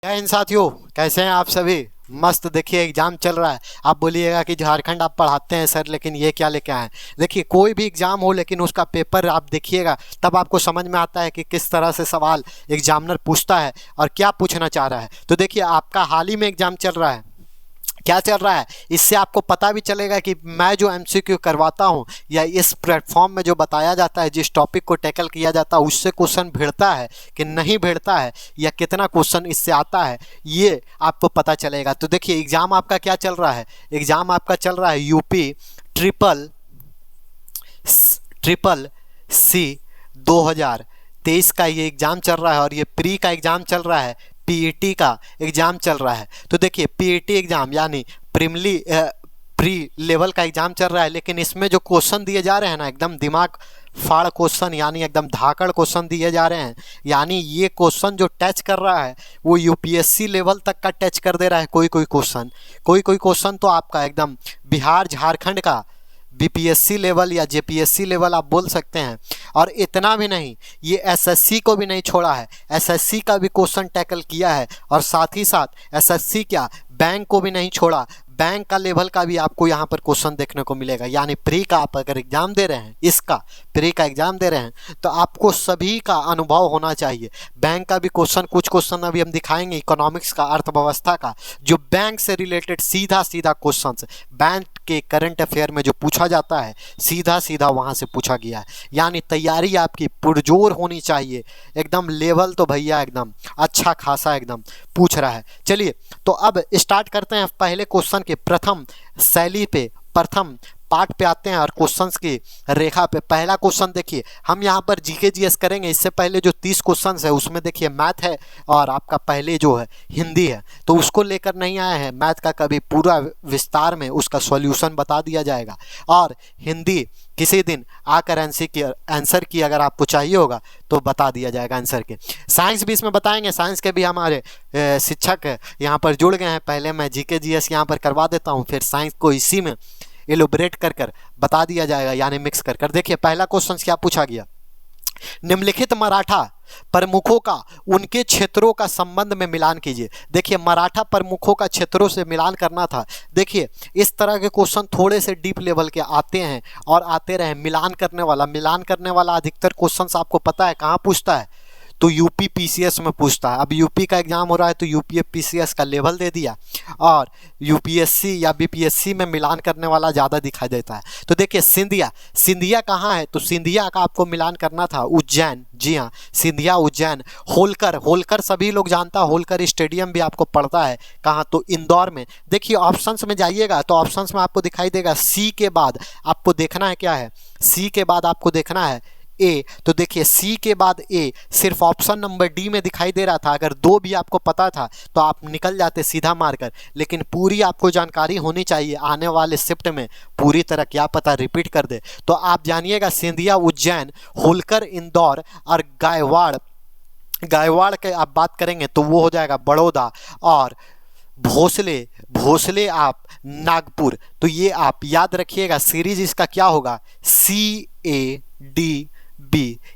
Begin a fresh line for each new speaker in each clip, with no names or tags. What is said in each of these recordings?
जय हिंद साथियों, कैसे हैं आप सभी। मस्त। देखिए एग्जाम चल रहा है। आप बोलिएगा कि झारखंड आप पढ़ाते हैं सर, लेकिन ये क्या लेके आए हैं। देखिए कोई भी एग्जाम हो, लेकिन उसका पेपर आप देखिएगा तब आपको समझ में आता है कि किस तरह से सवाल एग्जामिनर पूछता है और क्या पूछना चाह रहा है। तो देखिए आपका हाल ही में एग्जाम चल रहा है, क्या चल रहा है, इससे आपको पता भी चलेगा कि मैं जो एमसीक्यू करवाता हूं या इस प्लेटफॉर्म में जो बताया जाता है, जिस टॉपिक को टैकल किया जाता है, उससे क्वेश्चन भिड़ता है कि नहीं भिड़ता है, या कितना क्वेश्चन इससे आता है, ये आपको पता चलेगा। तो देखिए एग्ज़ाम आपका क्या चल रहा है। एग्ज़ाम आपका चल रहा है यूपी ट्रिपल सी 2023 का ये एग्ज़ाम चल रहा है, और ये प्री का एग्ज़ाम चल रहा है, पीईटी का एग्ज़ाम चल रहा है। तो देखिए पीईटी एग्ज़ाम यानी प्री लेवल का एग्ज़ाम चल रहा है, लेकिन इसमें जो क्वेश्चन दिए जा रहे हैं ना, एकदम दिमाग फाड़ क्वेश्चन, यानी एकदम धाकड़ क्वेश्चन दिए जा रहे हैं। यानी ये क्वेश्चन जो टच कर रहा है वो यूपीएससी लेवल तक का टच कर दे रहा है। कोई कोई क्वेश्चन तो आपका एकदम बिहार झारखंड का बीपीएससी लेवल या जेपीएससी लेवल आप बोल सकते हैं। और इतना भी नहीं, ये एसएससी को भी नहीं छोड़ा है, एसएससी का भी क्वेश्चन टैकल किया है। और साथ ही साथ एसएससी क्या, बैंक को भी नहीं छोड़ा, बैंक का लेवल का भी आपको यहाँ पर क्वेश्चन देखने को मिलेगा। यानी प्री का आप अगर एग्जाम दे रहे हैं, इसका प्री का एग्जाम दे रहे हैं, तो आपको सभी का अनुभव होना चाहिए। बैंक का भी क्वेश्चन, कुछ क्वेश्चन अभी हम दिखाएंगे इकोनॉमिक्स का, अर्थव्यवस्था का, जो बैंक से रिलेटेड सीधा क्वेश्चन बैंक के करंट अफेयर में जो पूछा जाता है, सीधा वहाँ से पूछा गया है। यानी तैयारी आपकी पुरजोर होनी चाहिए। एकदम लेवल तो भैया एकदम अच्छा खासा एकदम पूछ रहा है। चलिए तो अब स्टार्ट करते हैं पहले क्वेश्चन के प्रथम शैली पे, प्रथम पार्ट पे आते हैं और क्वेश्चंस की रेखा पे। पहला क्वेश्चन देखिए, हम यहाँ पर जीके जीएस करेंगे। इससे पहले जो 30 क्वेश्चंस है उसमें देखिए मैथ है और आपका पहले जो है हिंदी है, तो उसको लेकर नहीं आए हैं। मैथ का कभी पूरा विस्तार में उसका सॉल्यूशन बता दिया जाएगा, और हिंदी किसी दिन आकर आंसर की अगर आपको चाहिए होगा तो बता दिया जाएगा आंसर के। साइंस भी इसमें बताएंगे, साइंस के भी हमारे शिक्षक यहाँ पर जुड़ गए हैं। पहले मैं जीके जीएस यहाँ पर करवा देता हूँ, फिर साइंस को इसी में एलोबरेट कर बता दिया जाएगा, यानी मिक्स कर। देखिए पहला क्वेश्चन क्या पूछा गया, निम्नलिखित मराठा प्रमुखों का उनके क्षेत्रों का संबंध में मिलान कीजिए। देखिए मराठा प्रमुखों का क्षेत्रों से मिलान करना था। देखिए इस तरह के क्वेश्चन थोड़े से डीप लेवल के आते हैं और आते रहे। मिलान करने वाला अधिकतर क्वेश्चंस आपको पता है कहाँ पूछता है, तो यूपी पीसीएस में पूछता है। अब यूपी का एग्जाम हो रहा है तो यूपी पीसीएस का लेवल दे दिया, और यूपीएससी या बीपीएससी में मिलान करने वाला ज़्यादा दिखाई देता है। तो देखिए सिंधिया कहाँ है, तो सिंधिया का आपको मिलान करना था उज्जैन। जी हाँ, सिंधिया उज्जैन। होलकर सभी लोग जानता है, होलकर स्टेडियम भी आपको पड़ता है कहाँ, तो इंदौर में। देखिए ऑप्शंस में जाइएगा तो ऑप्शंस में आपको दिखाई देगा सी के बाद आपको देखना है क्या है, सी के बाद आपको देखना है ए। तो देखिए सी के बाद ए सिर्फ ऑप्शन नंबर डी में दिखाई दे रहा था। अगर दो भी आपको पता था तो आप निकल जाते सीधा मारकर, लेकिन पूरी आपको जानकारी होनी चाहिए। आने वाले शिफ्ट में पूरी तरह क्या पता रिपीट कर दे। तो आप जानिएगा सिंधिया उज्जैन, होलकर इंदौर, और गायवाड़ के आप बात करेंगे तो वो हो जाएगा बड़ौदा, और भोसले आप नागपुर। तो ये आप याद रखिएगा, सीरीज इसका क्या होगा, CADB,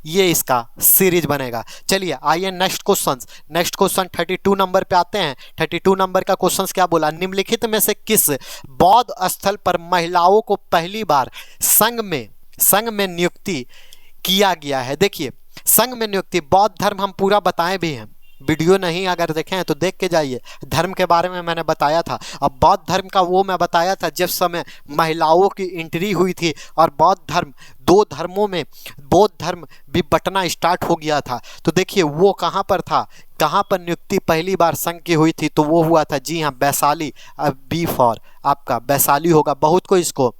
ये इसका सीरीज बनेगा। चलिए आइए नेक्स्ट क्वेश्चन 32 नंबर पे आते हैं। 32 नंबर का क्वेश्चन क्या बोला, निम्नलिखित में से किस बौद्ध स्थल पर महिलाओं को पहली बार संघ में नियुक्ति किया गया है। देखिए संघ में नियुक्ति, बौद्ध धर्म हम पूरा बताए भी हैं, वीडियो नहीं अगर देखें हैं तो देख के जाइए। धर्म के बारे में मैंने बताया था। अब बौद्ध धर्म का वो मैं बताया था जब समय महिलाओं की एंट्री हुई थी, और बौद्ध धर्म, दो धर्मों में बौद्ध धर्म भी बंटना स्टार्ट हो गया था। तो देखिए वो कहाँ पर था, कहाँ पर नियुक्ति पहली बार संघ की हुई थी, तो वो हुआ था, जी हाँ, वैशाली। बी फॉर आपका वैशाली होगा। बहुत को इसको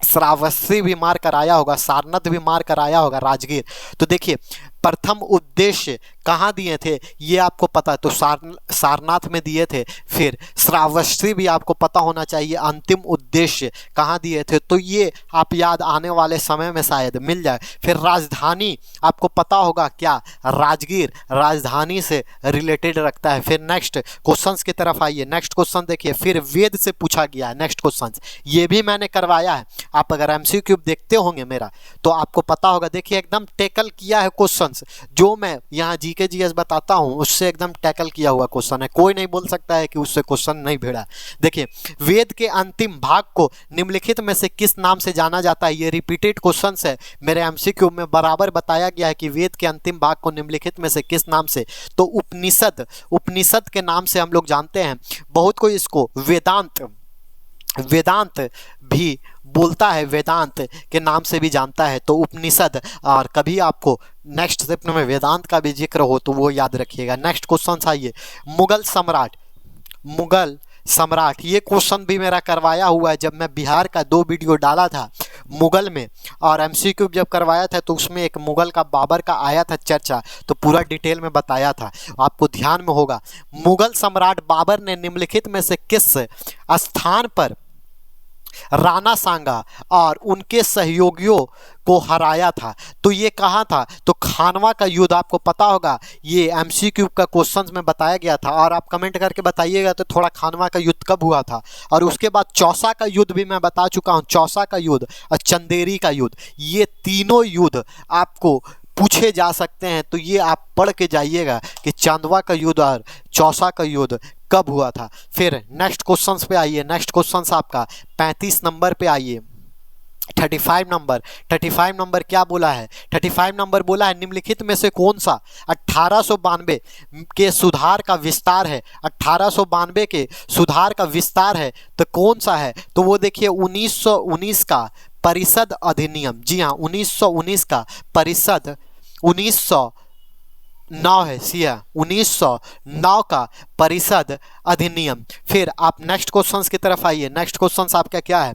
श्रावस्ती भी मार कर आया होगा, सारनाथ भी मार कर आया होगा, राजगीर। तो देखिए प्रथम उद्देश्य कहाँ दिए थे ये आपको पता है, तो सारनाथ में दिए थे। फिर श्रावस्ती भी आपको पता होना चाहिए, अंतिम उद्देश्य कहाँ दिए थे, तो ये आप याद आने वाले समय में शायद मिल जाए। फिर राजधानी आपको पता होगा क्या, राजगीर राजधानी से रिलेटेड रखता है। फिर नेक्स्ट क्वेश्चंस की तरफ आइए। नेक्स्ट क्वेश्चन देखिए, फिर वेद से पूछा गया है नेक्स्ट क्वेश्चन, ये भी मैंने करवाया है। आप अगर एमसीक्यू देखते होंगे मेरा तो आपको पता होगा। देखिए एकदम टेकल किया है क्वेश्चन, क्वेश्चंस जो मैं यहाँ जीके जीएस बताता हूँ उससे एकदम टैकल किया हुआ क्वेश्चन है, कोई नहीं बोल सकता है कि उससे क्वेश्चन नहीं भिड़ा। देखिए, वेद के अंतिम भाग को निम्नलिखित में से किस नाम से जाना जाता है? ये रिपीटेड क्वेश्चन है, मेरे एमसीक्यू में बराबर बताया गया है कि वेद के अंतिम भाग को निम्नलिखित में से किस नाम से, तो उपनिषद, उपनिषद के नाम से हम लोग जानते हैं। बहुत कोई इसको वेदांत, वेदांत भी बोलता है, वेदांत के नाम से भी जानता है, तो उपनिषद। और कभी आपको नेक्स्ट स्टेप में वेदांत का भी जिक्र हो तो वो याद रखिएगा। नेक्स्ट क्वेश्चन आइए, मुगल सम्राट, मुगल सम्राट, ये क्वेश्चन भी मेरा करवाया हुआ है जब मैं बिहार का 2 वीडियो डाला था मुगल में, और एमसीक्यू जब करवाया था तो उसमें एक मुगल का बाबर का आया था चर्चा, तो पूरा डिटेल में बताया था, आपको ध्यान में होगा। मुगल सम्राट बाबर ने निम्नलिखित में से किस स्थान पर राणा सांगा और उनके सहयोगियों को हराया था? तो ये कहाँ था? तो खानवा का युद्ध, आपको पता होगा ये एमसीक्यू का क्वेश्चन में बताया गया था, और आप कमेंट करके बताइएगा तो थोड़ा खानवा का युद्ध कब हुआ था। और उसके बाद चौसा का युद्ध भी मैं बता चुका हूँ, चौसा का युद्ध और चंदेरी का युद्ध, ये तीनों युद्ध आपको पूछे जा सकते हैं, तो ये आप पढ़ के जाइएगा कि चांदवा का युद्ध और चौसा का युद्ध कब हुआ था। फिर नेक्स्ट क्वेश्चन पे आइए, नेक्स्ट क्वेश्चन आपका 35 नंबर पे आइए, 35 नंबर। 35 नंबर क्या बोला है? 35 नंबर बोला है निम्नलिखित में से कौन सा 1892 के सुधार का विस्तार है? 1892 के सुधार का विस्तार है तो कौन सा है? तो वो देखिए 1919 का परिषद अधिनियम। जी हाँ, 1919 का परिषद, 1909 है, सिया 1909 का परिषद अधिनियम। फिर आप नेक्स्ट क्वेश्चंस की तरफ आइए। नेक्स्ट क्वेश्चंस आपका क्या है?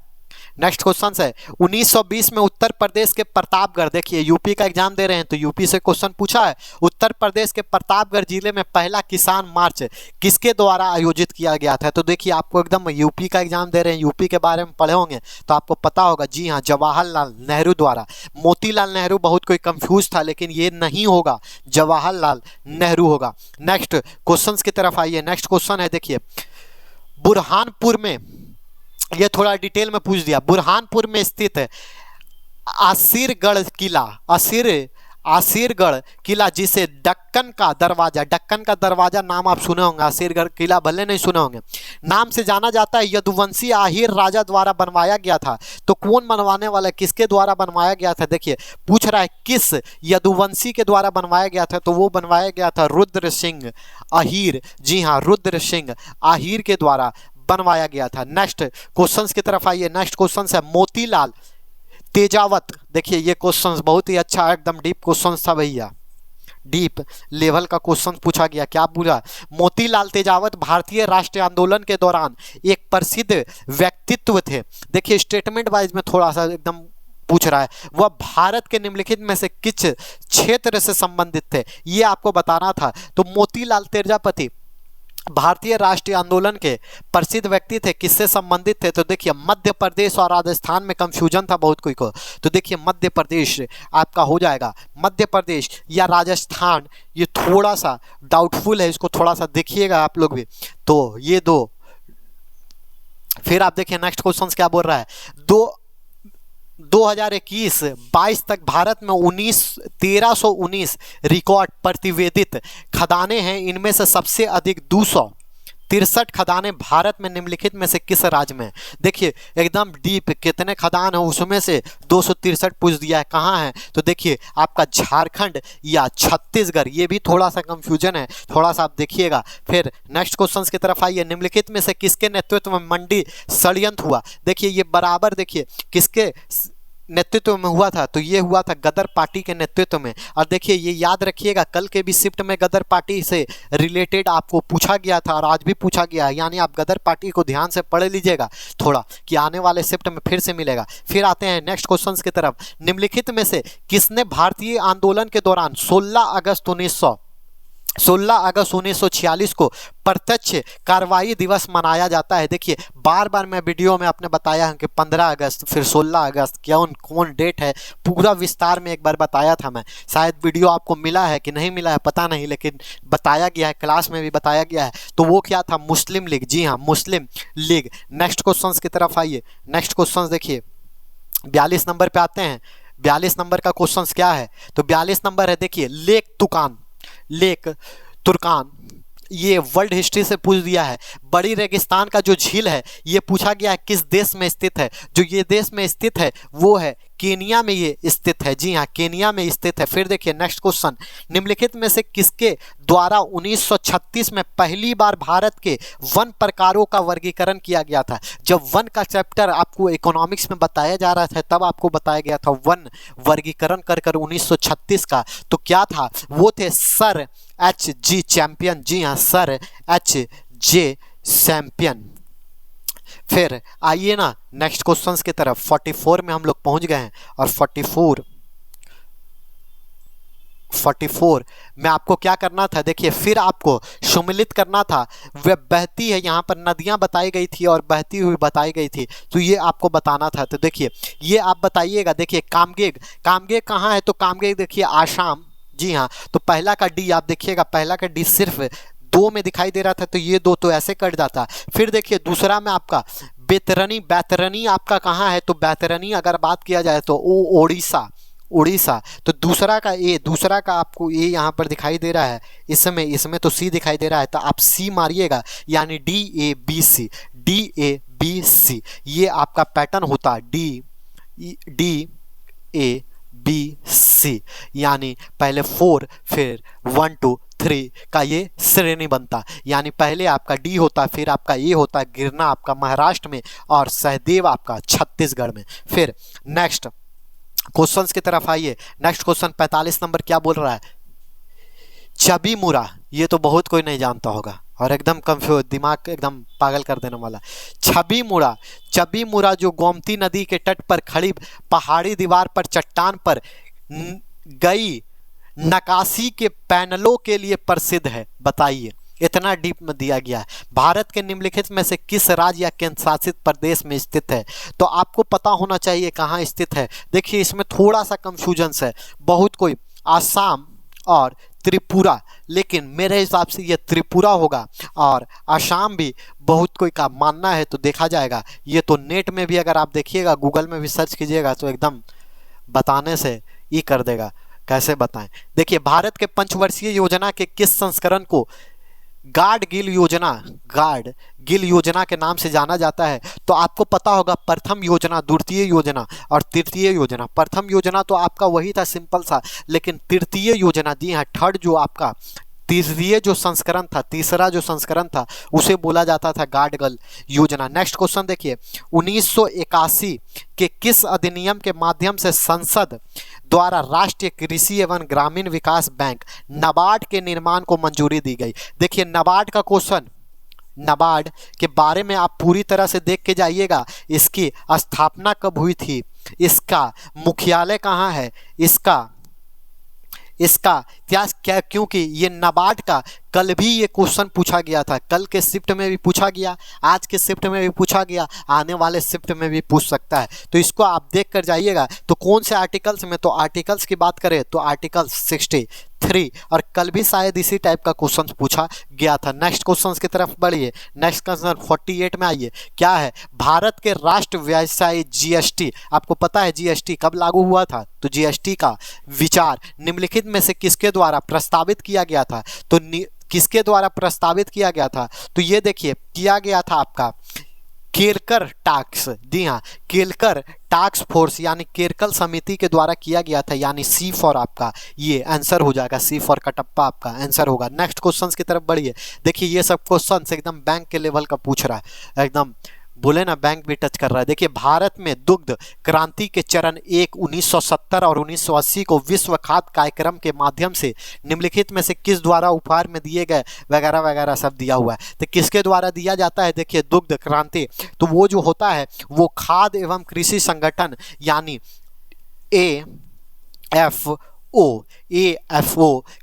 नेक्स्ट क्वेश्चन है 1920 में उत्तर प्रदेश के प्रतापगढ़, देखिए यूपी का एग्जाम दे रहे हैं तो यूपी से क्वेश्चन पूछा है। उत्तर प्रदेश के प्रतापगढ़ जिले में पहला किसान मार्च किसके द्वारा आयोजित किया गया था? तो देखिए आपको एकदम, यूपी का एग्जाम दे रहे हैं, यूपी के बारे में पढ़े होंगे तो आपको पता होगा। जी हाँ, जवाहरलाल नेहरू द्वारा। मोतीलाल नेहरू बहुत कोई कंफ्यूज था, लेकिन ये नहीं होगा, जवाहरलाल नेहरू होगा। नेक्स्ट क्वेश्चन की तरफ आइए। नेक्स्ट क्वेश्चन है देखिए, बुरहानपुर में, ये थोड़ा डिटेल में पूछ दिया, बुरहानपुर में स्थित आसिरगढ़ किला, आसिरगढ़ किला जिसे दक्कन का दरवाजा, दक्कन का दरवाजा नाम आप सुने होंगे, आसिरगढ़ किला भले नहीं सुने होंगे, नाम से जाना जाता है, यदुवंशी आहिर राजा द्वारा बनवाया गया था। तो कौन बनवाने वाला, किसके द्वारा बनवाया गया था? देखिए पूछ रहा है किस यदुवंशी के द्वारा बनवाया गया था, तो वो बनवाया गया था रुद्र सिंह आहिर। जी हाँ, रुद्र सिंह आहिर के द्वारा बनवाया गया था। नेक्स्ट क्वेश्चंस की तरफ आइए। नेक्स्ट क्वेश्चन है मोतीलाल तेजावत। देखिए ये क्वेश्चन बहुत ही अच्छा, एकदम डीप क्वेश्चन था भैया, डीप लेवल का क्वेश्चन पूछा गया। क्या पूछा? मोतीलाल तेजावत भारतीय राष्ट्रीय आंदोलन के दौरान एक प्रसिद्ध व्यक्तित्व थे। देखिए स्टेटमेंट वाइज में थोड़ा सा एकदम पूछ रहा है, वह भारत के निम्नलिखित में से किस क्षेत्र से संबंधित थे, ये आपको बताना था। तो मोतीलाल तेजापति भारतीय राष्ट्रीय आंदोलन के प्रसिद्ध व्यक्ति थे, किससे संबंधित थे? तो देखिए मध्य प्रदेश और राजस्थान में कंफ्यूजन था बहुत कोई को, तो देखिए मध्य प्रदेश आपका हो जाएगा, मध्य प्रदेश या राजस्थान, ये थोड़ा सा डाउटफुल है, इसको थोड़ा सा देखिएगा आप लोग भी। तो ये दो। फिर आप देखिए नेक्स्ट क्वेश्चन क्या बोल रहा है, 2021-22 तक भारत में 1319 रिकॉर्ड प्रतिवेदित खदानें हैं। इनमें से सबसे अधिक 263 खदानें भारत में निम्नलिखित में से किस राज्य में? देखिए एकदम डीप, कितने खदान है उसमें से 263 पूछ दिया है, कहाँ है? तो देखिए आपका झारखंड या छत्तीसगढ़, ये भी थोड़ा सा कंफ्यूजन है, थोड़ा सा आप देखिएगा। फिर नेक्स्ट क्वेश्चन की तरफ आइए, निम्नलिखित में से किसके नेतृत्व में मंडी षड्यंत्र हुआ? देखिए ये बराबर देखिए किसके नेतृत्व में हुआ था, तो ये हुआ था गदर पार्टी के नेतृत्व में। और देखिए ये याद रखिएगा, कल के भी शिफ्ट में गदर पार्टी से रिलेटेड आपको पूछा गया था और आज भी पूछा गया है, यानी आप गदर पार्टी को ध्यान से पढ़ लीजिएगा थोड़ा, कि आने वाले शिफ्ट में फिर से मिलेगा। फिर आते हैं नेक्स्ट क्वेश्चन की तरफ, निम्नलिखित में से किसने भारतीय आंदोलन के दौरान 16 अगस्त 1946 को प्रत्यक्ष कार्रवाई दिवस मनाया जाता है? देखिए बार बार मैं वीडियो में आपने बताया है कि 15 अगस्त, फिर 16 अगस्त, कौन डेट है, पूरा विस्तार में एक बार बताया था मैं। शायद वीडियो आपको मिला है कि नहीं मिला है पता नहीं, लेकिन बताया गया है, क्लास में भी बताया गया है। तो वो क्या था? मुस्लिम लीग। जी हाँ, मुस्लिम लीग। नेक्स्ट क्वेश्चन की तरफ आइए। नेक्स्ट क्वेश्चन देखिए 42 नंबर पे आते हैं। 42 नंबर का क्वेश्चन क्या है? तो 42 नंबर है, देखिए लेक तुर्कान, ये वर्ल्ड हिस्ट्री से पूछ दिया है। बड़ी रेगिस्तान का जो झील है ये पूछा गया है किस देश में स्थित है? जो ये देश में स्थित है वो है केनिया में ये स्थित है। जी हाँ, केनिया में स्थित है। फिर देखिए नेक्स्ट क्वेश्चन, निम्नलिखित में से किसके द्वारा 1936 में पहली बार भारत के वन प्रकारों का वर्गीकरण किया गया था? जब वन का चैप्टर आपको इकोनॉमिक्स में बताया जा रहा था तब आपको बताया गया था वन वर्गीकरण कर 1936 का। तो क्या था? वो थे सर H.G. चैंपियन। जी हाँ, सर H.J. चैंपियन। फिर आइए ना नेक्स्ट क्वेश्चंस की तरफ। 44 में हम लोग पहुंच गए हैं और 44 में आपको क्या करना था? देखिए फिर आपको सम्मिलित करना था। वह बहती है, यहाँ पर नदियाँ बताई गई थी और बहती हुई बताई गई थी, तो ये आपको बताना था। तो देखिए ये आप बताइएगा। देखिए कामगेग कहाँ है? तो कामगेग देखिए आसाम। जी हाँ, तो पहला का डी आप देखिएगा, पहला का डी सिर्फ 2 में दिखाई दे रहा था, तो ये 2 तो ऐसे कट जाता। फिर देखिए दूसरा में आपका बैतरनी आपका कहाँ है? तो बैतरनी अगर बात किया जाए तो वो उड़ीसा। तो दूसरा का आपको ए यहाँ पर दिखाई दे रहा है, इसमें तो सी दिखाई दे रहा है, तो आप सी मारिएगा, यानी DABC। ये आपका पैटर्न होता DABC, यानी पहले 4 फिर 1 2 3 का ये श्रेणी बनता, यानी पहले आपका डी होता, फिर आपका ए होता, गिरना आपका महाराष्ट्र में और सहदेव आपका छत्तीसगढ़ में। फिर नेक्स्ट क्वेश्चंस की तरफ आइए। नेक्स्ट क्वेश्चन 45 नंबर क्या बोल रहा है? चबी मुरा, ये तो बहुत कोई नहीं जानता होगा और एकदम कंफ्यूज, दिमाग एकदम पागल कर देने वाला। चबी मुरा जो गोमती नदी के तट पर खड़ी पहाड़ी दीवार पर चट्टान पर गई नकाशी के पैनलों के लिए प्रसिद्ध है। बताइए, इतना डीप में दिया गया है। भारत के निम्नलिखित में से किस राज्य या केंद्र शासित प्रदेश में स्थित है? तो आपको पता होना चाहिए कहाँ स्थित है। देखिए इसमें थोड़ा सा कंफ्यूजन है, बहुत कोई आसाम और त्रिपुरा, लेकिन मेरे हिसाब से ये त्रिपुरा होगा और आसाम भी बहुत कोई का मानना है, तो देखा जाएगा। ये तो नेट में भी अगर आप देखिएगा, गूगल में भी सर्च कीजिएगा तो एकदम बताने से ही कर देगा, कैसे बताएं। देखिए भारत के पंचवर्षीय योजना के किस संस्करण को गार्ड गिल योजना के नाम से जाना जाता है? तो आपको पता होगा प्रथम योजना, द्वितीय योजना और तृतीय योजना। प्रथम योजना तो आपका वही था सिंपल सा, लेकिन तृतीय योजना दी है थर्ड, जो आपका तीसरा जो संस्करण था उसे बोला जाता था गार्ड गिल योजना। नेक्स्ट क्वेश्चन देखिए, 1981 के किस अधिनियम के माध्यम से संसद द्वारा राष्ट्रीय कृषि एवं ग्रामीण विकास बैंक नाबार्ड के निर्माण को मंजूरी दी गई? देखिए नाबार्ड का क्वेश्चन, नाबार्ड के बारे में आप पूरी तरह से देख के जाइएगा। इसकी स्थापना कब हुई थी, इसका मुख्यालय कहाँ है, इसका इतिहास क्या, क्योंकि ये नाबार्ड का कल भी ये क्वेश्चन पूछा गया था। कल के शिफ्ट में भी पूछा गया, आज के शिफ्ट में भी पूछा गया, आने वाले शिफ्ट में भी पूछ सकता है, तो इसको आप देख कर जाइएगा। तो कौन से आर्टिकल्स में, तो आर्टिकल्स की बात करें तो आर्टिकल 63, और कल भी शायद इसी टाइप का क्वेश्चन पूछा गया था। नेक्स्ट क्वेश्चन की तरफ बढ़िए। नेक्स्ट क्वेश्चन 48 में आइए, क्या है? भारत के राष्ट्र व्यवसाय GST, आपको पता है GST कब लागू हुआ था? तो GST का विचार निम्नलिखित में से किसके द्वारा प्रस्तावित किया गया था? तो किसके द्वारा प्रस्तावित किया गया था? तो ये देखिए किया गया था आपका केरकर टास्क, जी हाँ केरकर टास्क फोर्स यानी केरकल समिति के द्वारा किया गया था, यानी सी फॉर आपका ये आंसर हो जाएगा, सी फॉर कटप्पा आपका आंसर होगा। नेक्स्ट क्वेश्चंस की तरफ बढ़िए। देखिए ये सब क्वेश्चंस एकदम बैंक के लेवल का पूछ रहा है, एकदम बोले ना बैंक भी टच कर रहा है। देखिए भारत में दुग्ध क्रांति के चरण 1 1970 और 1980 को विश्व खाद्य कार्यक्रम के माध्यम से निम्नलिखित में से किस द्वारा उपहार में दिए गए वगैरह वगैरह सब दिया हुआ है। तो किसके द्वारा दिया जाता है? देखिए दुग्ध क्रांति, तो वो जो होता है वो खाद्य एवं कृषि संगठन यानी AFO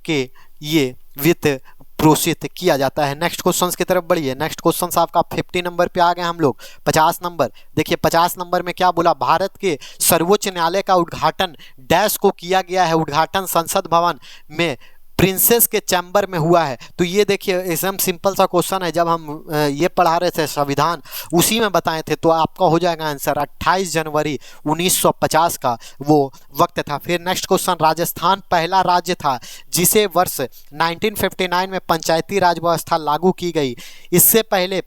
के ये वित्त प्रोत्साहित किया जाता है। नेक्स्ट क्वेश्चंस की तरफ बढ़िए। नेक्स्ट क्वेश्चंस आपका 50 नंबर पे आ गए हम लोग। 50 नंबर देखिए, 50 नंबर में क्या बोला? भारत के सर्वोच्च न्यायालय का उद्घाटन डैश को किया गया है? उद्घाटन संसद भवन में प्रिंसेस के चैम्बर में हुआ है। तो ये देखिए एकदम सिंपल सा क्वेश्चन है, जब हम ये पढ़ा रहे थे संविधान उसी में बताए थे। तो आपका हो जाएगा आंसर 28 जनवरी 1950 का वो वक्त था। फिर नेक्स्ट क्वेश्चन, राजस्थान पहला राज्य था जिसे वर्ष 1959 में पंचायती राज व्यवस्था लागू की गई। इससे पहले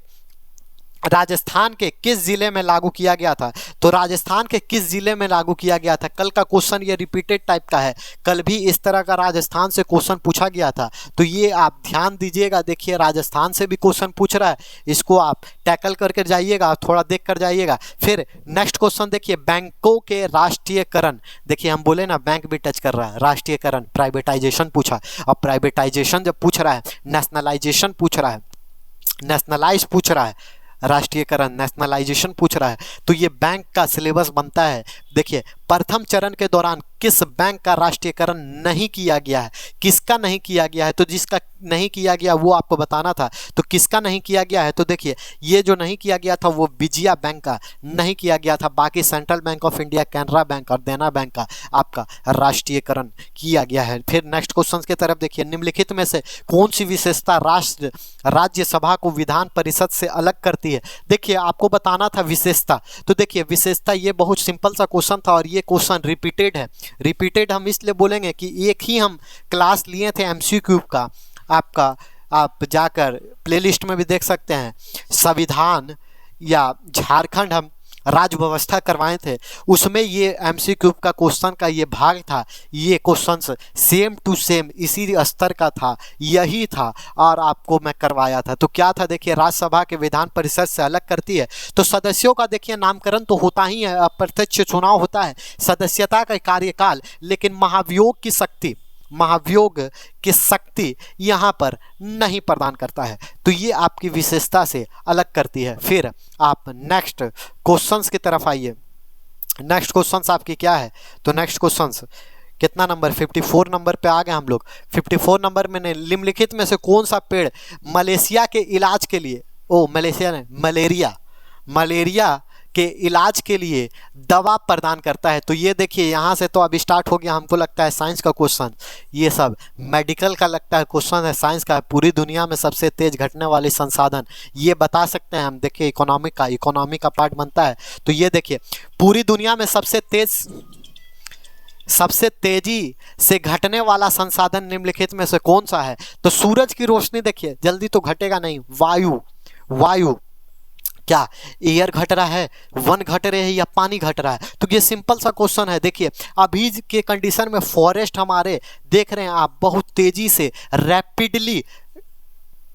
राजस्थान के किस जिले में लागू किया गया था? तो राजस्थान के किस जिले में लागू किया गया था? कल का क्वेश्चन ये रिपीटेड टाइप का है, कल भी इस तरह का राजस्थान से क्वेश्चन पूछा गया था। तो ये आप ध्यान दीजिएगा, देखिए राजस्थान से भी क्वेश्चन पूछ रहा है, इसको आप टैकल करके जाइएगा, थोड़ा देख कर जाइएगा। फिर नेक्स्ट क्वेश्चन देखिए, बैंकों के राष्ट्रीयकरण, देखिए हम बोले ना बैंक भी टच कर रहा है, राष्ट्रीयकरण प्राइवेटाइजेशन पूछा। अब प्राइवेटाइजेशन जब पूछ रहा है, नेशनलाइजेशन पूछ रहा है, नेशनलाइज पूछ रहा है, राष्ट्रीयकरण नेशनलाइजेशन पूछ रहा है, तो ये बैंक का सिलेबस बनता है। देखिए प्रथम चरण के दौरान किस बैंक का राष्ट्रीयकरण नहीं किया गया है? किसका नहीं किया गया है? तो जिसका नहीं किया गया वो आपको बताना था। तो किसका नहीं किया गया है? तो देखिए ये जो नहीं किया गया था वो विजया बैंक का नहीं किया गया था। बाकी central bank of India, Canara bank और देना बैंक का आपका राष्ट्रीयकरण किया गया है। फिर नेक्स्ट क्वेश्चन की तरफ देखिए, निम्नलिखित में से कौन सी विशेषता राज्यसभा को विधान परिषद से अलग करती है? देखिए आपको बताना था विशेषता। तो देखिए विशेषता, ये बहुत सिंपल सा क्वेश्चन था और ये क्वेश्चन रिपीटेड है। रिपीटेड हम इसलिए बोलेंगे कि एक ही हम क्लास लिए थे एमसीक्यू का, आपका आप जाकर प्लेलिस्ट में भी देख सकते हैं, संविधान या झारखंड हम राज्य व्यवस्था करवाए थे, उसमें ये एमसीक्यू का क्वेश्चन का ये भाग था। ये क्वेश्चन सेम टू सेम इसी स्तर का था, यही था और आपको मैं करवाया था। तो क्या था? देखिए राज्यसभा के विधान परिषद से अलग करती है। तो सदस्यों का देखिए नामकरण तो होता ही है, अप्रत्यक्ष चुनाव होता है, सदस्यता का कार्यकाल, लेकिन महाभियोग की शक्ति, महाभियोग की शक्ति यहाँ पर नहीं प्रदान करता है। तो ये आपकी विशेषता से अलग करती है। फिर आप नेक्स्ट क्वेश्चंस की तरफ आइए। नेक्स्ट क्वेश्चंस आपकी क्या है? तो नेक्स्ट क्वेश्चंस कितना नंबर, 54 नंबर पे आ गए हम लोग। 54 नंबर में निम्नलिखित में से कौन सा पेड़ मलेशिया के इलाज के लिए, मलेशिया ने मलेरिया के इलाज के लिए दवा प्रदान करता है? तो ये देखिए यहाँ से तो अब स्टार्ट हो गया, हमको लगता है साइंस का क्वेश्चन। ये सब मेडिकल का लगता है क्वेश्चन है, साइंस का। पूरी दुनिया में सबसे तेज घटने वाले संसाधन ये बता सकते हैं हम। देखिए इकोनॉमी का पार्ट बनता है। तो ये देखिए पूरी दुनिया में सबसे तेजी से घटने वाला संसाधन निम्नलिखित में से कौन सा है? तो सूरज की रोशनी, देखिए जल्दी तो घटेगा नहीं। वायु, क्या एयर घट रहा है, वन घट रहे हैं या पानी घट रहा है? तो ये सिंपल सा क्वेश्चन है। देखिए अभी के कंडीशन में फॉरेस्ट हमारे देख रहे हैं आप बहुत तेजी से रैपिडली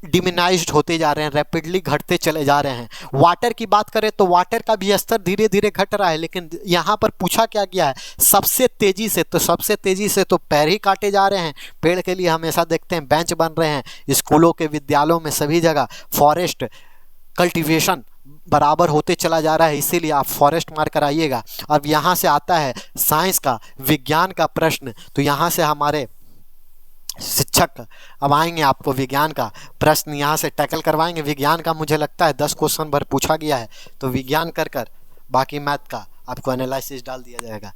डिमिनाइज्ड होते जा रहे हैं, रैपिडली घटते चले जा रहे हैं। वाटर की बात करें तो वाटर का भी स्तर धीरे धीरे घट रहा है, लेकिन यहाँ पर पूछा क्या गया है? सबसे तेजी से। तो सबसे तेजी से तो पेड़ ही काटे जा रहे हैं। पेड़ के लिए हमेशा देखते हैं बेंच बन रहे हैं, स्कूलों के विद्यालयों में सभी जगह फॉरेस्ट कल्टीवेशन बराबर होते चला जा रहा है, इसीलिए आप फॉरेस्ट मार कर आइएगा। अब यहाँ से आता है साइंस का, विज्ञान का प्रश्न। तो यहाँ से हमारे शिक्षक अब आएंगे, आपको विज्ञान का प्रश्न यहाँ से टैकल करवाएंगे। विज्ञान का मुझे लगता है 10 क्वेश्चन भर पूछा गया है, तो विज्ञान कर बाकी मैथ का आपको एनालिसिस डाल दिया जाएगा।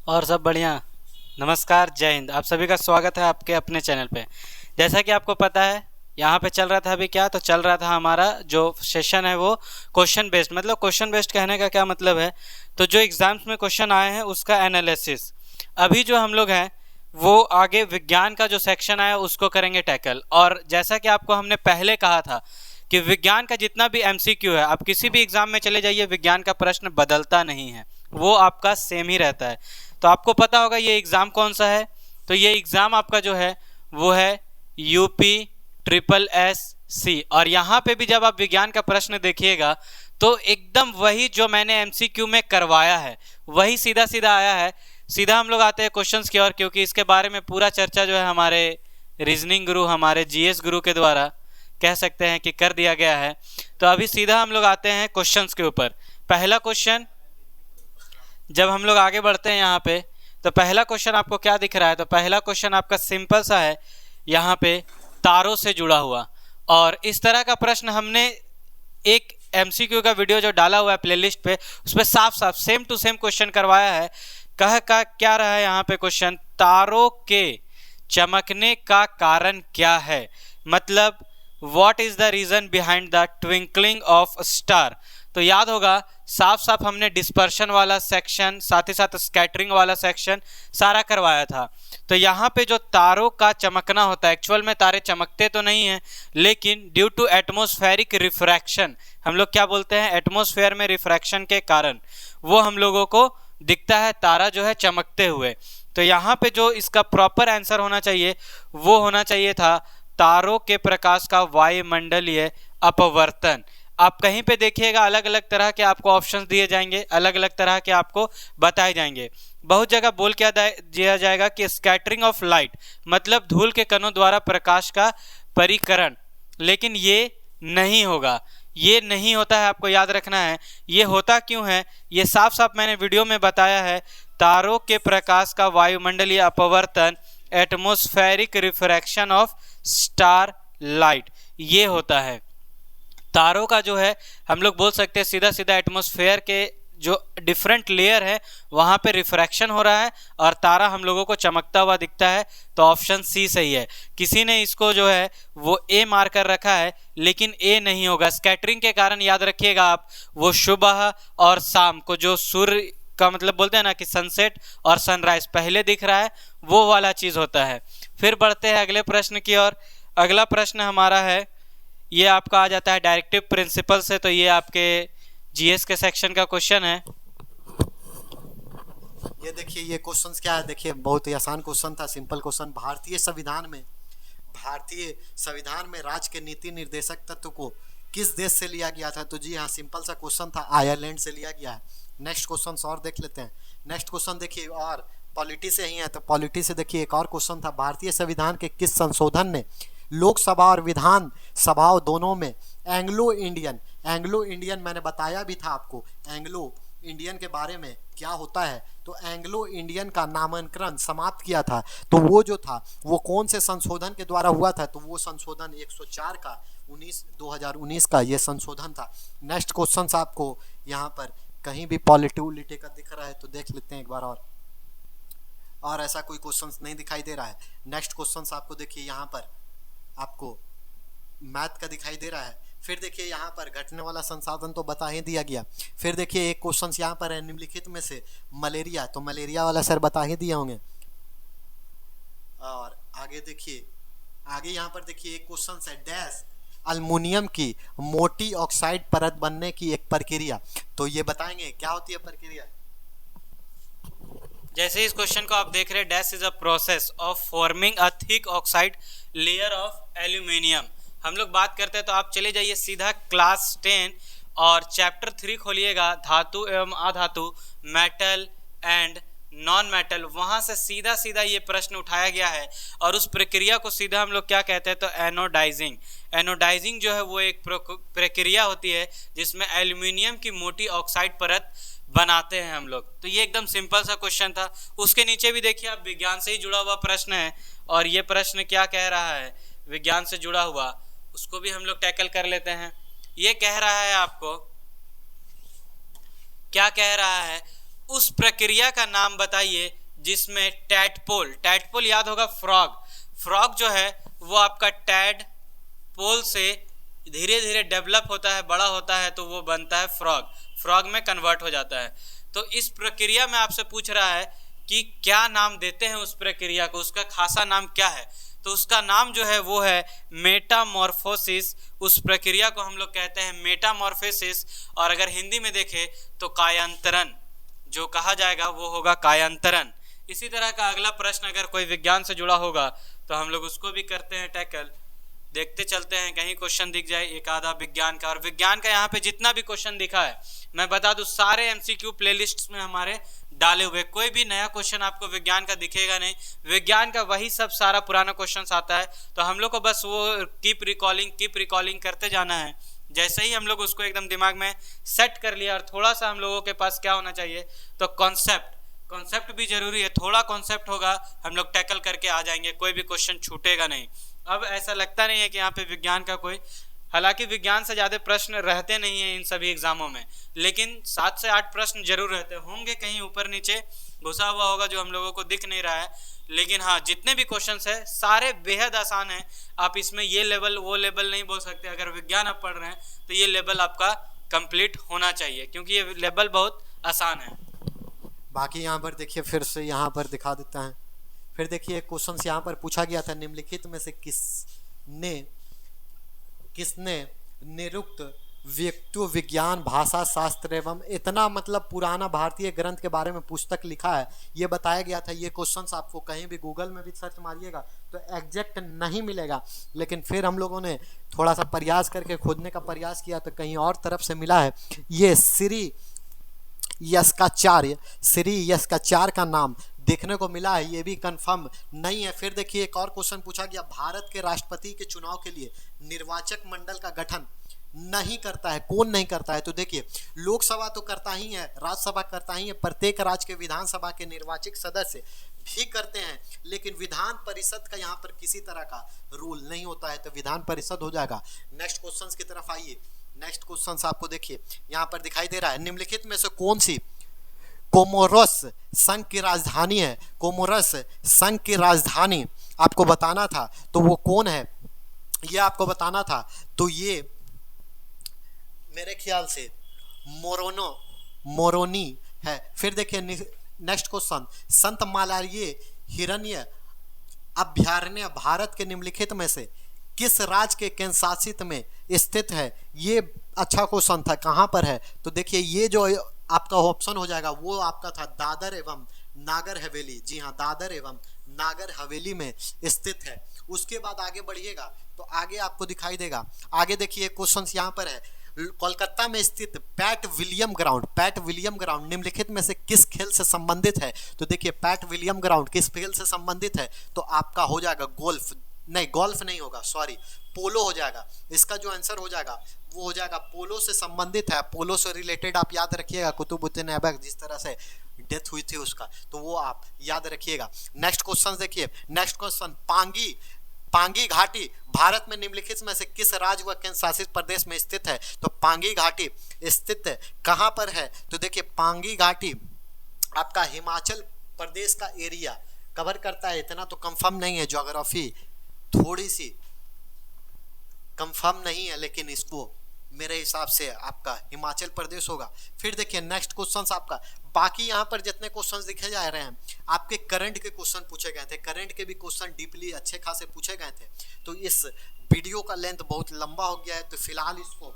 और सब बढ़िया। नमस्कार, जय हिंद। आप सभी का स्वागत है आपके अपने चैनल पे। जैसा कि आपको पता है यहाँ पे चल रहा था अभी क्या, तो चल रहा था हमारा जो सेशन है वो क्वेश्चन बेस्ड। मतलब क्वेश्चन बेस्ड कहने का क्या मतलब है, तो जो एग्जाम्स में क्वेश्चन आए हैं उसका एनालिसिस। अभी जो हम लोग हैं वो आगे विज्ञान का जो सेक्शन आया उसको करेंगे टैकल। और जैसा कि आपको हमने पहले कहा था कि विज्ञान का जितना भी एमसीक्यू है, आप किसी भी एग्जाम में चले जाइए, विज्ञान का प्रश्न बदलता नहीं है, वो आपका सेम ही रहता है। तो आपको पता होगा ये एग्ज़ाम कौन सा है। तो ये एग्ज़ाम आपका जो है वो है UPSSC। और यहाँ पे भी जब आप विज्ञान का प्रश्न देखिएगा तो एकदम वही जो मैंने एमसीक्यू में करवाया है वही सीधा सीधा आया है। सीधा हम लोग आते हैं क्वेश्चंस की ओर, क्योंकि इसके बारे में पूरा चर्चा जो है हमारे रीजनिंग गुरु, हमारे जीएस गुरु के द्वारा कह सकते हैं कि कर दिया गया है। तो अभी सीधा हम लोग आते हैं क्वेश्चंस के ऊपर। पहला क्वेश्चन, जब हम लोग आगे बढ़ते हैं यहाँ पे, तो पहला क्वेश्चन आपको क्या दिख रहा है? तो पहला क्वेश्चन आपका सिंपल सा है, यहाँ पे तारों से जुड़ा हुआ। और इस तरह का प्रश्न हमने एक एमसीक्यू का वीडियो जो डाला हुआ है प्लेलिस्ट पे, उस पर साफ साफ सेम टू सेम क्वेश्चन करवाया है। क्या रहा है यहाँ पे क्वेश्चन, तारों के चमकने का कारण क्या है, मतलब what is the reason behind the twinkling of star. तो याद होगा साफ साफ हमने डिस्पर्शन वाला सेक्शन, साथ ही साथ स्कैटरिंग वाला सेक्शन सारा करवाया था। तो यहाँ पे जो तारों का चमकना होता है, एक्चुअल में तारे चमकते तो नहीं हैं, लेकिन ड्यू टू एटमॉस्फेरिक रिफ्रैक्शन, हम लोग क्या बोलते हैं, एटमॉस्फेयर में रिफ्रैक्शन के कारण वो हम लोगों को दिखता है तारा जो है चमकते हुए। तो यहाँ पे जो इसका प्रॉपर आंसर होना चाहिए वो होना चाहिए था तारों के प्रकाश का वायुमंडलीय अपवर्तन। आप कहीं पे देखिएगा अलग अलग तरह के आपको ऑप्शंस दिए जाएंगे, अलग अलग तरह के आपको बताए जाएंगे। बहुत जगह बोल क्या दिया जाएगा कि स्कैटरिंग ऑफ लाइट, मतलब धूल के कणों द्वारा प्रकाश का परिकरण, लेकिन ये नहीं होगा, ये नहीं होता है, आपको याद रखना है। ये होता क्यों है, ये साफ साफ मैंने वीडियो में बताया है। तारों के प्रकाश का वायुमंडलीय अपवर्तन, atmospheric refraction of star light, ये होता है। तारों का जो है हम लोग बोल सकते हैं सीधा सीधा एटमॉस्फेयर के जो डिफरेंट लेयर है वहाँ पे रिफ्रैक्शन हो रहा है और तारा हम लोगों को चमकता हुआ दिखता है। तो ऑप्शन सी सही है। किसी ने इसको जो है वो ए मार कर रखा है, लेकिन ए नहीं होगा। स्कैटरिंग के कारण याद रखिएगा आप, वो सुबह और शाम को जो सूर्य का मतलब बोलते हैं ना कि सनसेट और सनराइज पहले दिख रहा है, वो वाला चीज़ होता है। फिर बढ़ते हैं अगले प्रश्न की ओर। अगला प्रश्न हमारा है, ये आपका आ जाता है डायरेक्टिव प्रिंसिपल से। तो ये आपके जीएस के सेक्शन का क्वेश्चन है।
ये देखिए ये क्वेश्चन क्या है, देखिए बहुत ही आसान क्वेश्चन था, सिंपल क्वेश्चन। भारतीय संविधान में राज्य के नीति निर्देशक तत्व को किस देश से लिया गया था? तो जी हाँ, सिंपल सा क्वेश्चन था, आयरलैंड से लिया गया है। नेक्स्ट क्वेश्चन और देख लेते हैं। नेक्स्ट क्वेश्चन देखिए, और पॉलिटी से ही है, तो पॉलिटी से देखिए एक और क्वेश्चन था, भारतीय संविधान के किस संशोधन ने लोकसभा और विधान सभाओं दोनों में एंग्लो इंडियन मैंने बताया भी था आपको, एंग्लो इंडियन के बारे में क्या होता है। तो एंग्लो इंडियन का नामांकन समाप्त किया था, तो वो जो था वो कौन से संशोधन के द्वारा हुआ था? तो वो संशोधन 104 का 2019 का ये संशोधन था। नेक्स्ट क्वेश्चन आपको यहाँ पर कहीं भी पॉलिटी का दिख रहा है तो देख लेते हैं एक बार और ऐसा कोई क्वेश्चन नहीं दिखाई दे रहा है। नेक्स्ट क्वेश्चन आपको देखिए यहाँ पर आपको मैथ का दिखाई दे रहा है। फिर देखिए यहाँ पर घटने वाला संसाधन तो बता ही दिया गया। फिर देखिए एक क्वेश्चन यहाँ पर है, निम्नलिखित में से मलेरिया, तो मलेरिया वाला सर बता ही दिए होंगे। और आगे देखिए, आगे यहाँ पर देखिए एक क्वेश्चन है, डैश अल्मुनियम की मोटी ऑक्साइड परत बनने की एक प्रक्रिया, तो ये बताएंगे क्या होती है प्रक्रिया।
जैसे इस क्वेश्चन को आप देख रहे हैं, dash is a process of forming a thick oxide layer of aluminium. हम लोग बात करते हैं तो आप चले जाइए सीधा क्लास 10 और चैप्टर 3 खोलिएगा, धातु एवं अधातु, मेटल एंड नॉन मेटल। वहाँ से सीधा सीधा ये प्रश्न उठाया गया है और उस प्रक्रिया को सीधा हम लोग क्या कहते हैं, तो एनोडाइजिंग। एनोडाइजिंग जो है वो एक प्रक्रिया होती है जिसमें एल्यूमिनियम की मोटी ऑक्साइड परत बनाते हैं हम लोग। तो ये एकदम सिंपल सा क्वेश्चन था। उसके नीचे भी देखिए आप, विज्ञान से ही जुड़ा हुआ प्रश्न है और ये प्रश्न क्या कह रहा है, विज्ञान से जुड़ा हुआ, उसको भी हम लोग टैकल कर लेते हैं। ये कह रहा है आपको, क्या कह रहा है, उस प्रक्रिया का नाम बताइए जिसमें टैडपोल याद होगा, फ्रॉग जो है वो आपका टैडपोल से धीरे धीरे डेवलप होता है, बड़ा होता है, तो वो बनता है फ्रॉग में कन्वर्ट हो जाता है। तो इस प्रक्रिया में आपसे पूछ रहा है कि क्या नाम देते हैं उस प्रक्रिया को, उसका खासा नाम क्या है। तो उसका नाम जो है वो है मेटामॉर्फोसिस। उस प्रक्रिया को हम लोग कहते हैं मेटामॉर्फोसिस, और अगर हिंदी में देखें तो कायांतरण, जो कहा जाएगा वो होगा कायांतरण। इसी तरह का अगला प्रश्न अगर कोई विज्ञान से जुड़ा होगा तो हम लोग उसको भी करते हैं टैकल। देखते चलते हैं, कहीं क्वेश्चन दिख जाए एक आधा विज्ञान का। और विज्ञान का यहाँ पे जितना भी क्वेश्चन दिखा है मैं बता दूं, सारे एमसीक्यू प्लेलिस्ट में हमारे डाले हुए, कोई भी नया क्वेश्चन आपको विज्ञान का दिखेगा नहीं। विज्ञान का वही सब सारा पुराना क्वेश्चन आता है, तो हम लोग को बस वो कीप रिकॉलिंग करते जाना है। जैसे ही हम लोग उसको एकदम दिमाग में सेट कर लिया और थोड़ा सा हम लोगों के पास क्या होना चाहिए, तो कॉन्सेप्ट भी जरूरी है, थोड़ा कॉन्सेप्ट होगा हम लोग टैकल करके आ जाएंगे, कोई भी क्वेश्चन छूटेगा नहीं। अब ऐसा लगता नहीं है कि यहाँ पे विज्ञान का कोई, हालांकि विज्ञान से ज़्यादा प्रश्न रहते नहीं हैं इन सभी एग्जामों में, लेकिन 7 से 8 प्रश्न जरूर रहते होंगे, कहीं ऊपर नीचे घुसा हुआ होगा जो हम लोगों को दिख नहीं रहा है। लेकिन हाँ, जितने भी क्वेश्चंस है सारे बेहद आसान हैं। आप इसमें ये लेवल वो लेवल नहीं बोल सकते। अगर विज्ञान आप पढ़ रहे हैं तो ये लेवल आपका कंप्लीट होना चाहिए, क्योंकि ये लेवल बहुत आसान है।
बाकी यहाँ पर देखिए, फिर से यहाँ पर दिखा देता है। फिर देखिए क्वेश्चन यहाँ पर पूछा गया था, निम्नलिखित में से किसने निरुक्त व्यक्तित्व विज्ञान भाषा शास्त्र एवं इतना मतलब पुराना भारतीय ग्रंथ के बारे में पुस्तक लिखा है, ये बताया गया था। ये क्वेश्चंस आपको कहीं भी गूगल में भी सर्च मारिएगा तो एग्जैक्ट नहीं मिलेगा, लेकिन फिर हम लोगों ने थोड़ा सा प्रयास करके खोजने का प्रयास किया तो कहीं और तरफ से मिला है। ये श्री यस्काचार्य का नाम देखने को मिला है, ये भी कंफर्म नहीं है। फिर देखिए एक और क्वेश्चन पूछा गया, भारत के राष्ट्रपति के चुनाव के लिए निर्वाचक मंडल का गठन नहीं करता है, कौन नहीं करता है? तो देखिए लोकसभा तो करता ही है, राज्यसभा करता ही है, प्रत्येक राज्य के विधानसभा के निर्वाचित सदस्य भी करते हैं, लेकिन विधान परिषद का यहाँ पर किसी तरह का रूल नहीं होता है, तो विधान परिषद हो जाएगा। नेक्स्ट क्वेश्चन की तरफ आइए। नेक्स्ट क्वेश्चन आपको देखिए यहाँ पर दिखाई दे रहा है, निम्नलिखित में से कौन सी कोमोरोस संघ की राजधानी है? कोमोरोस संघ की राजधानी आपको बताना था, तो वो कौन है ये आपको बताना था। तो ये मेरे ख्याल से मोरोनी है। फिर देखिए नेक्स्ट क्वेश्चन, संत मालारिये हिरण्य अभयारण्य भारत के निम्नलिखित में से किस राज्य के केंद्र शासित में स्थित है? ये अच्छा क्वेश्चन था, कहाँ पर है? तो देखिए ये जो आपका ऑप्शन हो जाएगा वो आपका था दादर एवं नागर हवेली। जी हाँ, दादर एवं नागर हवेली में स्थित है। उसके बाद आगे बढ़िएगा तो आगे आपको दिखाई देगा। आगे देखिए क्वेश्चन यहाँ पर है, कोलकाता में स्थित पैट विलियम ग्राउंड निम्नलिखित में से किस खेल से संबंधित है? तो देखिए पैट विलियम ग्राउंड किस खेल से संबंधित है? तो आपका हो जाएगा गोल्फ नहीं होगा, सॉरी, पोलो हो जाएगा। इसका जो आंसर हो जाएगा वो हो जाएगा पोलो से संबंधित है। पोलो से रिलेटेड आप याद रखिएगा, कुतुबुद्दीन ऐबक जिस तरह से डेथ हुई थी उसका, तो वो आप याद रखिएगा। नेक्स्ट क्वेश्चन देखिए, नेक्स्ट क्वेश्चन, पांगी घाटी भारत में निम्नलिखित में से किस राज्य व केंद्र शासित प्रदेश में स्थित है? तो पांगी घाटी स्थित कहाँ पर है? तो देखिए पांगी घाटी आपका हिमाचल प्रदेश का एरिया कवर करता है। इतना तो कंफर्म नहीं है, ज्योग्राफी थोड़ी सी कंफर्म नहीं है, लेकिन इसको मेरे हिसाब से आपका हिमाचल प्रदेश होगा। फिर देखिए नेक्स्ट क्वेश्चन आपका, बाकी यहाँ पर जितने क्वेश्चंस दिखे जा रहे हैं आपके करंट के क्वेश्चन पूछे गए थे, करंट के भी क्वेश्चन डीपली अच्छे खासे पूछे गए थे। तो इस वीडियो का लेंथ बहुत लंबा हो गया है, तो फिलहाल इसको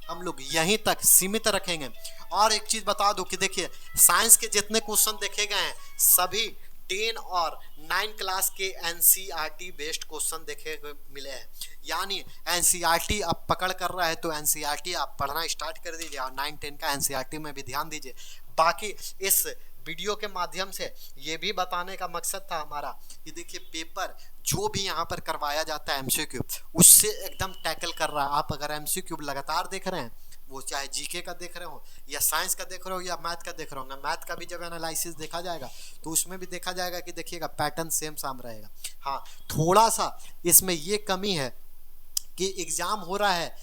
हम लोग यहीं तक सीमित रखेंगे। और एक चीज बता दूं कि देखिए साइंस के जितने क्वेश्चन देखे गए हैं सभी 10 और 9 क्लास के एनसीईआरटी बेस्ड क्वेश्चन देखे हुए मिले हैं। यानी एनसीईआरटी अब पकड़ कर रहा है तो एनसीईआरटी आप पढ़ना स्टार्ट कर दीजिए और 9-10 का एनसीईआरटी में भी ध्यान दीजिए। बाकी इस वीडियो के माध्यम से ये भी बताने का मकसद था हमारा कि देखिए पेपर जो भी यहाँ पर करवाया जाता है एमसीक्यू उससे एकदम टैकल कर रहा है। आप अगर एमसीक्यू लगातार देख रहे हैं, वो चाहे जीके का देख रहे हो या साइंस का देख रहे हो या मैथ का देख रहे हो, मैथ का भी जब एनालिसिस देखा जाएगा तो उसमें भी देखा जाएगा कि देखिएगा पैटर्न सेम साम रहेगा। हाँ, थोड़ा सा इसमें ये कमी है कि एग्जाम हो रहा है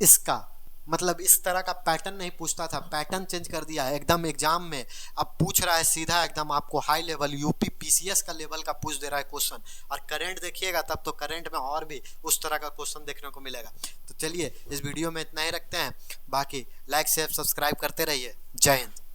इसका मतलब इस तरह का पैटर्न नहीं पूछता था, पैटर्न चेंज कर दिया है एकदम। एग्जाम में अब पूछ रहा है सीधा एकदम आपको हाई लेवल यूपी पीसीएस का लेवल का पूछ दे रहा है क्वेश्चन। और करंट देखिएगा तब तो करंट में और भी उस तरह का क्वेश्चन देखने को मिलेगा। तो चलिए इस वीडियो में इतना ही रखते हैं, बाकी लाइक शेयर सब्सक्राइब करते रहिए। जय हिंद।